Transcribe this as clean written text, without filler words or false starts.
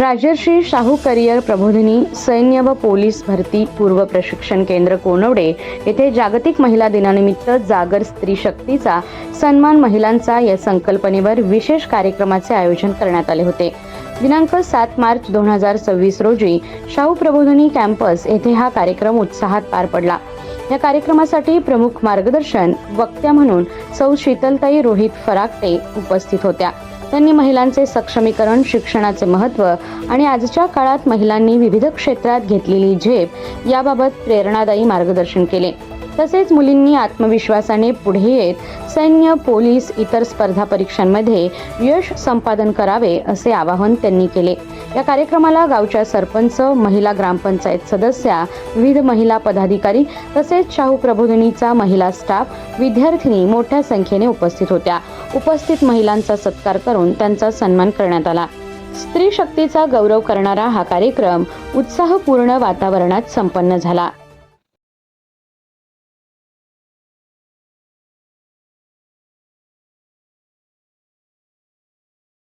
Rajarshi Shahu career प्रबोधिनी सैन्य व police भरती पूर्व प्रशिक्षण केंद्र कोनवडे येथे जागतिक महिला दिनानिमित्त जागर स्त्री शक्तीचा सन्मान महिलांचा या संकल्पनेवर विशेष कार्यक्रमाचे आयोजन करण्यात आले होते। दिनांक 7 मार्च 2026 रोजी शाहू प्रबोधिनी कॅम्पस येथे हा कार्यक्रम उत्साहात पार पडला। या कार्यक्रमासाठी प्रमुख मार्गदर्शन वक्त्या म्हणून सौ शीतलताई रोहित फराकटे उपस्थित होत्या। त्यांनी महिलांचे सक्षमीकरण, शिक्षणाचे महत्त्व आणि आजच्या काळात महिलांनी विविध क्षेत्रात घेतलेली झेप याबाबत प्रेरणादायी मार्गदर्शन केले। तसेच मुलींनी आत्मविश्वासाने पुढे येत सैन्य, पोलीस, इतर स्पर्धा परीक्षांमध्ये यश संपादन करावे असे आवाहन त्यांनी केले। या कार्यक्रमाला गावच्या सरपंच, महिला ग्रामपंचायत सदस्या, विविध महिला पदाधिकारी तसेच शाहू प्रबोधिनीचा महिला स्टाफ, विद्यार्थिनी मोठ्या संख्येने उपस्थित होत्या। उपस्थित महिलांचा सत्कार करून त्यांचा सन्मान करण्यात आला। स्त्री शक्तीचा गौरव करणारा हा कार्यक्रम उत्साहपूर्ण वातावरणात संपन्न झाला।